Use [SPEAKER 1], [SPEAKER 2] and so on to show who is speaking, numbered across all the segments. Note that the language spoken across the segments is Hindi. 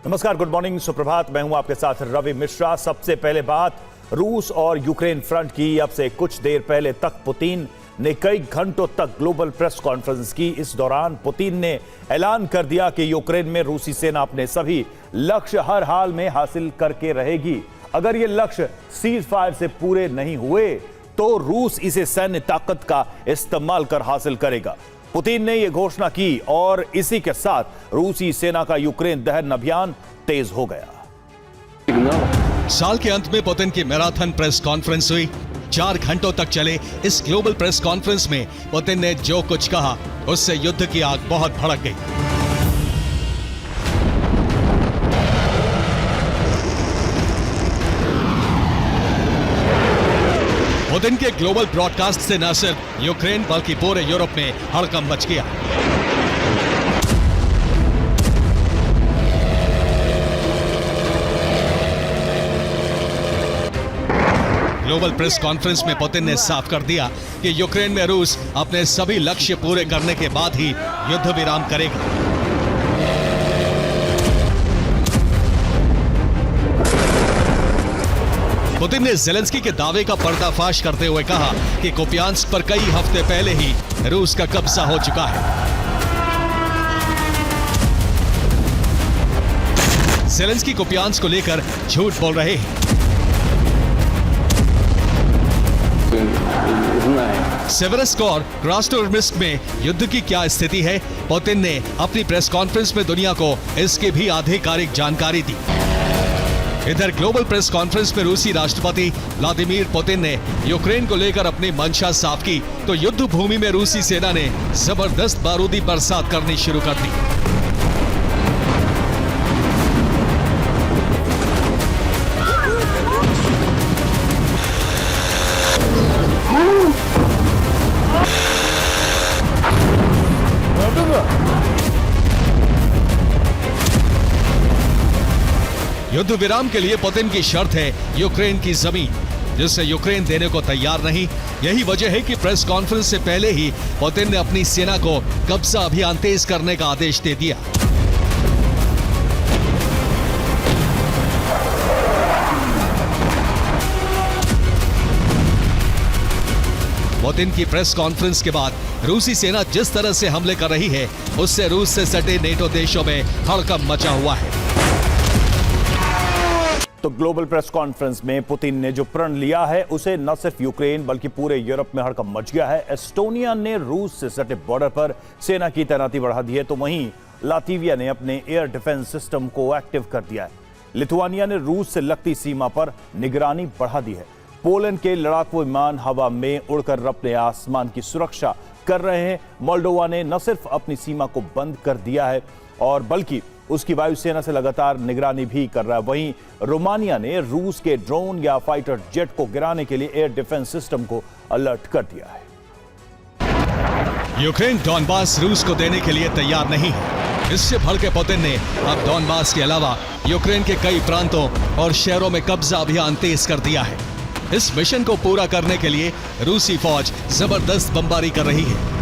[SPEAKER 1] नमस्कार, गुड मॉर्निंग, सुप्रभात। मैं हूं आपके साथ रवि मिश्रा। सबसे पहले बात रूस और यूक्रेन फ्रंट की। अब से कुछ देर पहले तक पुतिन ने कई घंटों तक ग्लोबल प्रेस कॉन्फ्रेंस की। इस दौरान पुतिन ने ऐलान कर दिया कि यूक्रेन में रूसी सेना अपने सभी लक्ष्य हर हाल में हासिल करके रहेगी। अगर ये लक्ष्य सीज फायर से पूरे नहीं हुए तो रूस इसे सैन्य ताकत का इस्तेमाल कर हासिल करेगा। पुतिन ने यह घोषणा की और इसी के साथ रूसी सेना का यूक्रेन दहन अभियान तेज हो गया।
[SPEAKER 2] साल के अंत में पुतिन की मैराथन प्रेस कॉन्फ्रेंस हुई। 4 घंटों तक चले इस ग्लोबल प्रेस कॉन्फ्रेंस में पुतिन ने जो कुछ कहा उससे युद्ध की आग बहुत भड़क गई। पुतिन के ग्लोबल ब्रॉडकास्ट से न सिर्फ यूक्रेन बल्कि पूरे यूरोप में हड़कंप मच गया। ग्लोबल प्रेस कॉन्फ्रेंस में पुतिन ने साफ कर दिया कि यूक्रेन में रूस अपने सभी लक्ष्य पूरे करने के बाद ही युद्ध विराम करेगा। पुतिन ने ज़ेलेंस्की के दावे का पर्दाफाश करते हुए कहा कि कुपियांस्क पर कई हफ्ते पहले ही रूस का कब्जा हो चुका है। ज़ेलेंस्की कुपियांस्क को लेकर झूठ बोल रहे हैं। सेवेरोस्क और क्रास्नोयर्स्क में युद्ध की क्या स्थिति है, पुतिन ने अपनी प्रेस कॉन्फ्रेंस में दुनिया को इसकी भी आधिकारिक जानकारी दी। इधर ग्लोबल प्रेस कॉन्फ्रेंस में रूसी राष्ट्रपति व्लादिमीर पुतिन ने यूक्रेन को लेकर अपनी मंशा साफ की तो युद्ध भूमि में रूसी सेना ने जबरदस्त बारूदी बरसात करनी शुरू कर दी। युद्ध विराम के लिए पुतिन की शर्त है यूक्रेन की जमीन, जिसे यूक्रेन देने को तैयार नहीं। यही वजह है कि प्रेस कॉन्फ्रेंस से पहले ही पुतिन ने अपनी सेना को कब्जा अभियान तेज करने का आदेश दे दिया। पुतिन की प्रेस कॉन्फ्रेंस के बाद रूसी सेना जिस तरह से हमले कर रही है उससे रूस से सटे नेटो देशों में हड़कंप मचा हुआ है।
[SPEAKER 1] तो ग्लोबल प्रेस कॉन्फ्रेंस में पुतिन ने जो प्रण लिया है उसे न सिर्फ यूक्रेन बल्कि पूरे यूरोप में हड़कंप मच गया है। एस्टोनिया ने रूस से सटे बॉर्डर पर सेना की तैनाती बढ़ा दी है, तो वहीं लातविया ने अपने एयर डिफेंस सिस्टम को एक्टिव कर दिया है। लिथुआनिया ने रूस से लगती सीमा पर निगरानी बढ़ा दी है। पोलैंड के लड़ाकू विमान हवा में उड़कर अपने आसमान की सुरक्षा कर रहे हैं। मोल्डोवा ने न सिर्फ अपनी सीमा को बंद कर दिया है और बल्कि उसकी वायुसेना से लगातार निगरानी भी कर रहा है। वहीं रोमानिया ने रूस के ड्रोन या फाइटर जेट को गिराने के लिए एयर डिफेंस सिस्टम को अलर्ट कर दिया है।
[SPEAKER 2] यूक्रेन डॉनबास रूस को देने के लिए तैयार नहीं है। इससे भड़के पुतिन ने अब डॉनबास के अलावा यूक्रेन के कई प्रांतों और शहरों में कब्जा अभियान तेज कर दिया है। इस मिशन को पूरा करने के लिए रूसी फौज जबरदस्त बमबारी कर रही है।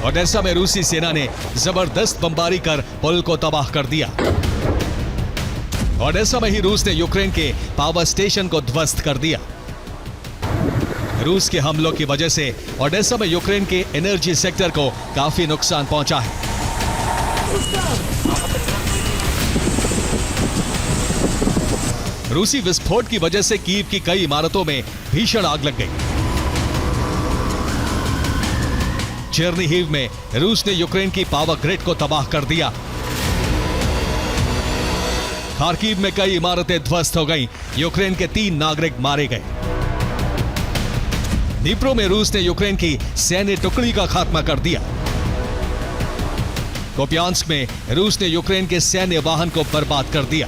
[SPEAKER 2] ओडेसा में रूसी सेना ने जबरदस्त बमबारी कर पुल को तबाह कर दिया। ओडेसा में ही रूस ने यूक्रेन के पावर स्टेशन को ध्वस्त कर दिया। रूस के हमलों की वजह से ओडेसा में यूक्रेन के एनर्जी सेक्टर को काफी नुकसान पहुंचा है। रूसी विस्फोट की वजह से कीव की कई इमारतों में भीषण आग लग गई। चेर्निहिव में रूस ने यूक्रेन की पावर ग्रिड को तबाह कर दिया। खार्किव में कई इमारतें ध्वस्त हो गईं। यूक्रेन के 3 नागरिक मारे गए। दीप्रो में रूस ने यूक्रेन की सैन्य टुकड़ी का खात्मा कर दिया। कुपियांस्क में रूस ने यूक्रेन के सैन्य वाहन को बर्बाद कर दिया।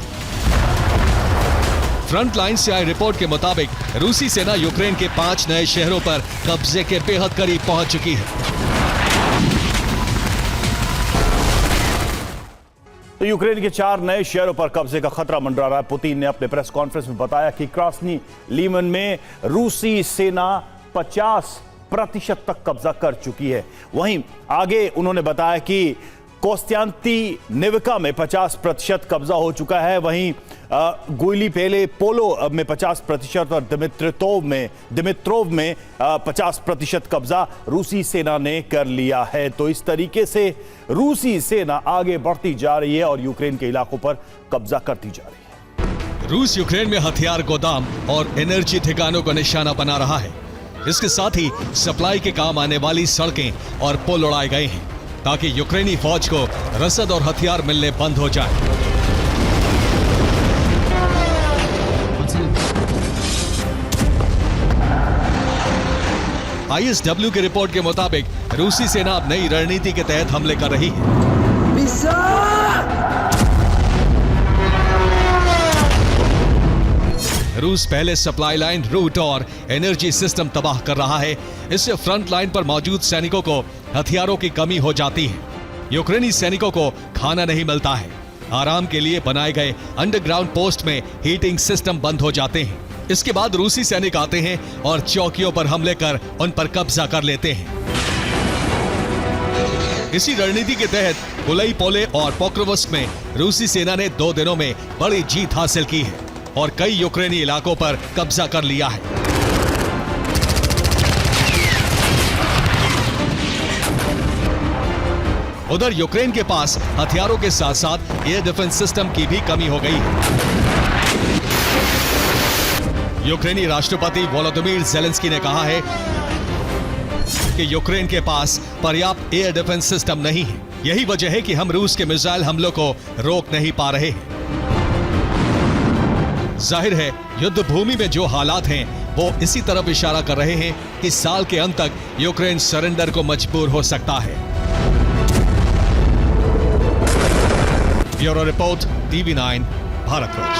[SPEAKER 2] फ्रंट लाइन से आई रिपोर्ट के मुताबिक रूसी सेना यूक्रेन के 5 नए शहरों पर कब्जे के बेहद करीब पहुंच चुकी है।
[SPEAKER 1] तो यूक्रेन के 4 नए शहरों पर कब्जे का खतरा मंडरा रहा है। पुतिन ने अपने प्रेस कॉन्फ्रेंस में बताया कि क्रास्नी लीमन में रूसी सेना 50 प्रतिशत तक कब्जा कर चुकी है। वहीं आगे उन्होंने बताया कि कोस्त्यांतिनिविका में 50% कब्जा हो चुका है, वहीं गुइलिपेले पोलो में 50% और दिमित्रोव में 50% कब्जा रूसी सेना ने कर लिया है। तो इस तरीके से रूसी सेना आगे बढ़ती जा रही है और यूक्रेन के इलाकों पर कब्जा करती जा रही है।
[SPEAKER 2] रूस यूक्रेन में हथियार गोदाम और एनर्जी ठिकानों को निशाना बना रहा है। इसके साथ ही सप्लाई के काम आने वाली सड़कें और पुल उड़ाए गए हैं ताकि यूक्रेनी फौज को रसद और हथियार मिलने बंद हो जाए। आईएसडब्ल्यू की रिपोर्ट के मुताबिक रूसी सेना अब नई रणनीति के तहत हमले कर रही है। रूस पहले सप्लाई लाइन, रूट और एनर्जी सिस्टम तबाह कर रहा है। इससे फ्रंट लाइन पर मौजूद सैनिकों को हथियारों की कमी हो जाती है। यूक्रेनी सैनिकों को खाना नहीं मिलता है। आराम के लिए बनाए गए अंडरग्राउंड पोस्ट में हीटिंग सिस्टम बंद हो जाते हैं। इसके बाद रूसी सैनिक आते हैं और चौकियों पर हमले कर उन पर कब्जा कर लेते हैं। इसी रणनीति के तहत गुइलिपोले और पोक्रोवस्क में रूसी सेना ने 2 दिनों में बड़ी जीत हासिल की है और कई यूक्रेनी इलाकों पर कब्जा कर लिया है। उधर यूक्रेन के पास हथियारों के साथ साथ एयर डिफेंस सिस्टम की भी कमी हो गई है। यूक्रेनी राष्ट्रपति वोलोदिमीर ज़ेलेंस्की ने कहा है कि यूक्रेन के पास पर्याप्त एयर डिफेंस सिस्टम नहीं है। यही वजह है कि हम रूस के मिसाइल हमलों को रोक नहीं पा रहे हैं। जाहिर है युद्ध भूमि में जो हालात हैं वो इसी तरफ इशारा कर रहे हैं कि साल के अंत तक यूक्रेन सरेंडर को मजबूर हो सकता है। Bureau report, TV9 Bharatvarsh.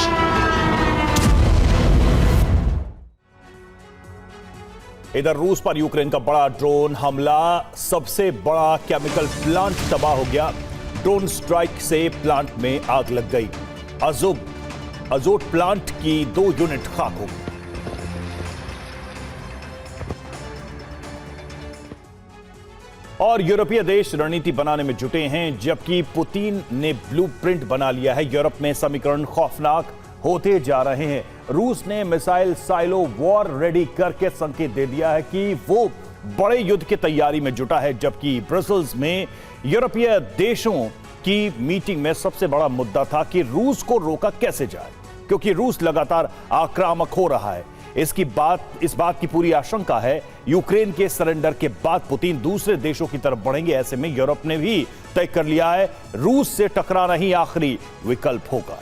[SPEAKER 1] इधर रूस पर यूक्रेन का बड़ा ड्रोन हमला, सबसे बड़ा केमिकल प्लांट तबाह हो गया। ड्रोन स्ट्राइक से प्लांट में आग लग गई। अजोट प्लांट की 2 यूनिट खाक हो गई। और यूरोपीय देश रणनीति बनाने में जुटे हैं, जबकि पुतिन ने ब्लूप्रिंट बना लिया है। यूरोप में समीकरण खौफनाक होते जा रहे हैं। रूस ने मिसाइल साइलो वॉर रेडी करके संकेत दे दिया है कि वो बड़े युद्ध की तैयारी में जुटा है, जबकि ब्रसेल्स में यूरोपीय देशों की मीटिंग में सबसे बड़ा मुद्दा था कि रूस को रोका कैसे जाए, क्योंकि रूस लगातार आक्रामक हो रहा है। इस बात की पूरी आशंका है यूक्रेन के सरेंडर के बाद पुतिन दूसरे देशों की तरफ बढ़ेंगे। ऐसे में यूरोप ने भी तय कर लिया है रूस से टकराना ही आखिरी विकल्प होगा।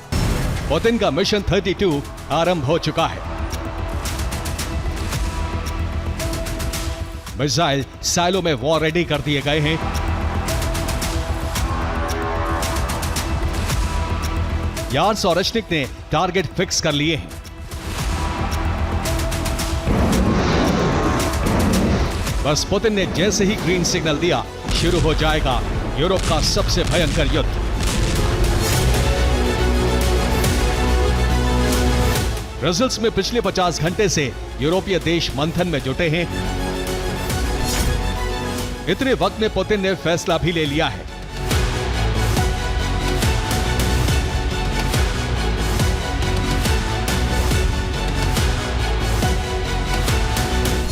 [SPEAKER 2] पुतिन का मिशन 32 आरंभ हो चुका है। मिसाइल साइलो में वॉर रेडी कर दिए गए हैं। यार्स और रशनिक ने टारगेट फिक्स कर लिए हैं। बस पुतिन ने जैसे ही ग्रीन सिग्नल दिया, शुरू हो जाएगा यूरोप का सबसे भयंकर युद्ध। ब्रसेल्स में पिछले 50 घंटे से यूरोपीय देश मंथन में जुटे हैं। इतने वक्त में पुतिन ने फैसला भी ले लिया है।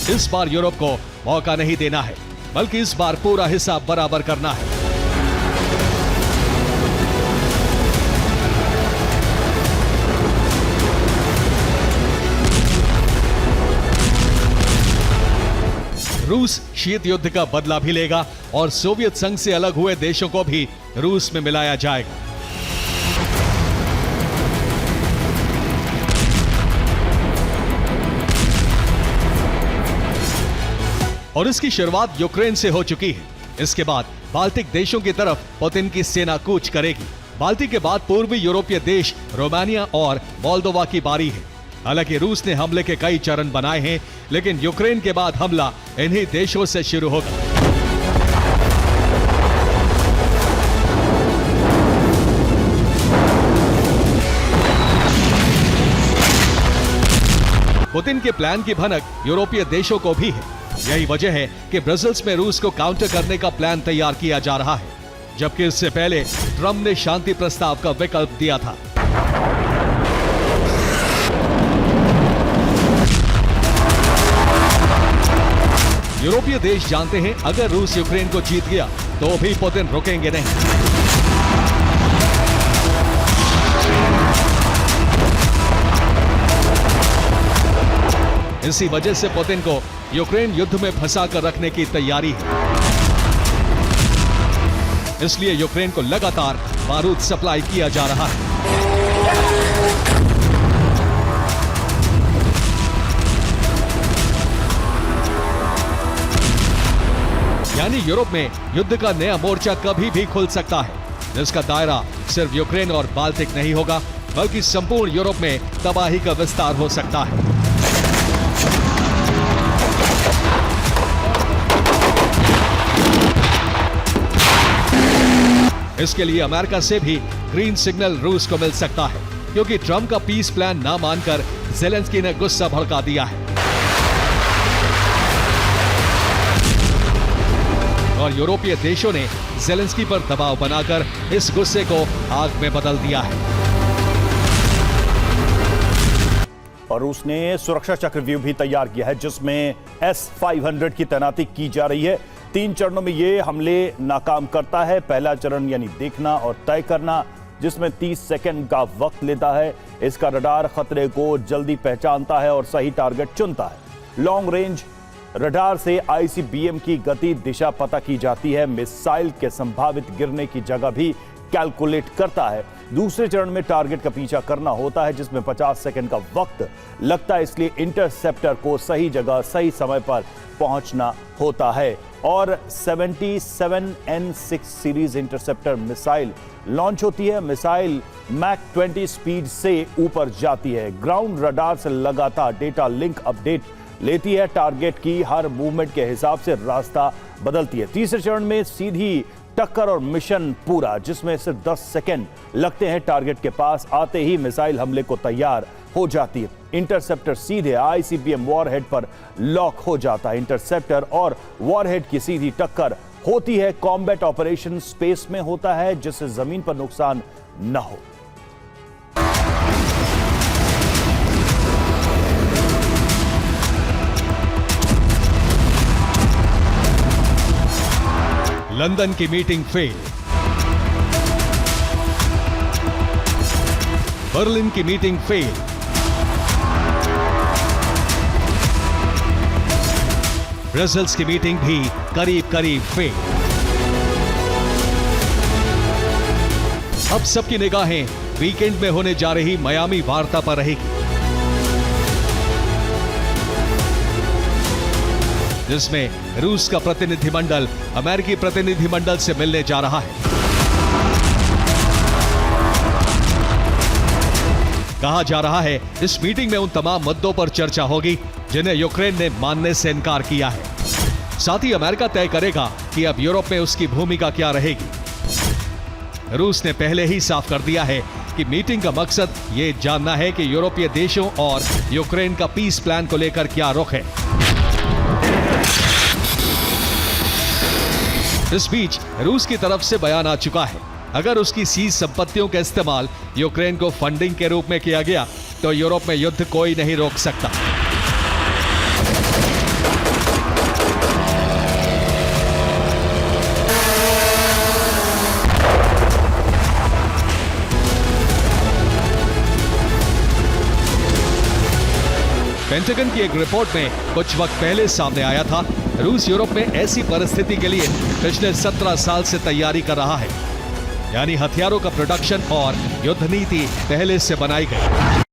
[SPEAKER 2] इस बार यूरोप को मौका नहीं देना है, बल्कि इस बार पूरा हिसाब बराबर करना है। रूस शीत युद्ध का बदला भी लेगा और सोवियत संघ से अलग हुए देशों को भी रूस में मिलाया जाएगा। और इसकी शुरुआत यूक्रेन से हो चुकी है। इसके बाद बाल्टिक देशों की तरफ पुतिन की सेना कूच करेगी। बाल्टिक के बाद पूर्वी यूरोपीय देश रोमानिया और मोल्दोवा की बारी है। हालांकि रूस ने हमले के कई चरण बनाए हैं, लेकिन यूक्रेन के बाद हमला इन्हीं देशों से शुरू होगा। पुतिन के प्लान की भनक यूरोपीय देशों को भी है। यही वजह है कि ब्रसेल्स में रूस को काउंटर करने का प्लान तैयार किया जा रहा है, जबकि इससे पहले ट्रंप ने शांति प्रस्ताव का विकल्प दिया था। यूरोपीय देश जानते हैं अगर रूस यूक्रेन को जीत गया तो भी पुतिन रुकेंगे नहीं। इसी वजह से पुतिन को यूक्रेन युद्ध में फंसा कर रखने की तैयारी है। इसलिए यूक्रेन को लगातार बारूद सप्लाई किया जा रहा है। यानी यूरोप में युद्ध का नया मोर्चा कभी भी खुल सकता है, जिसका दायरा सिर्फ यूक्रेन और बाल्टिक नहीं होगा, बल्कि संपूर्ण यूरोप में तबाही का विस्तार हो सकता है। इसके लिए अमेरिका से भी ग्रीन सिग्नल रूस को मिल सकता है, क्योंकि ट्रंप का पीस प्लान ना मानकर ज़ेलेंस्की ने गुस्सा भड़का दिया है और यूरोपीय देशों ने ज़ेलेंस्की पर दबाव बनाकर इस गुस्से को आग में बदल दिया है।
[SPEAKER 1] और रूस ने सुरक्षा चक्रव्यूह भी तैयार किया है, जिसमें S-500 की तैनाती की जा रही है। 3 चरणों में ये हमले नाकाम करता है। पहला चरण यानी देखना और तय करना, जिसमें 30 सेकंड का वक्त लेता है। इसका रडार खतरे को जल्दी पहचानता है और सही टारगेट चुनता है। लॉन्ग रेंज रडार से ICBM की गति दिशा पता की जाती है। मिसाइल के संभावित गिरने की जगह भी कैलकुलेट करता है। दूसरे चरण में टारगेट का पीछा करना होता है, जिसमें 50 सेकंड का वक्त लगता है। इसलिए इंटरसेप्टर को सही जगह सही समय पर पहुंचना होता है। और 77N6 series interceptor missile launch होती है। मिसाइल मैक 20 स्पीड से ऊपर जाती है। ग्राउंड रडार से लगातार डेटा लिंक अपडेट लेती है। टारगेट की हर मूवमेंट के हिसाब से रास्ता बदलती है। तीसरे चरण में सीधी टक्कर और मिशन पूरा, जिसमें सिर्फ 10 सेकंड लगते हैं। टारगेट के पास आते ही मिसाइल हमले को तैयार हो जाती है। इंटरसेप्टर सीधे ICBM वॉरहेड पर लॉक हो जाता है। इंटरसेप्टर और वॉरहेड की सीधी टक्कर होती है। कॉम्बैट ऑपरेशन स्पेस में होता है, जिससे जमीन पर नुकसान न हो।
[SPEAKER 2] लंदन की मीटिंग फेल, बर्लिन की मीटिंग फेल, ब्रसेल्स की मीटिंग भी करीब करीब फेल। अब सबकी निगाहें वीकेंड में होने जा रही मियामी वार्ता पर रहेगी, जिसमें रूस का प्रतिनिधिमंडल अमेरिकी प्रतिनिधिमंडल से मिलने जा रहा है। कहा जा रहा है इस मीटिंग में उन तमाम मुद्दों पर चर्चा होगी जिन्हें यूक्रेन ने मानने से इनकार किया है। साथ ही अमेरिका तय करेगा कि अब यूरोप में उसकी भूमिका क्या रहेगी। रूस ने पहले ही साफ कर दिया है कि मीटिंग का मकसद ये जानना है कि यूरोपीय देशों और यूक्रेन का पीस प्लान को लेकर क्या रुख है। इस बीच रूस की तरफ से बयान आ चुका है, अगर उसकी सीज संपत्तियों का इस्तेमाल यूक्रेन को फंडिंग के रूप में किया गया तो यूरोप में युद्ध कोई नहीं रोक सकता। पेंटागन की एक रिपोर्ट में कुछ वक्त पहले सामने आया था, रूस यूरोप में ऐसी परिस्थिति के लिए पिछले 17 साल से तैयारी कर रहा है। यानी हथियारों का प्रोडक्शन और युद्ध नीति पहले से बनाई गई।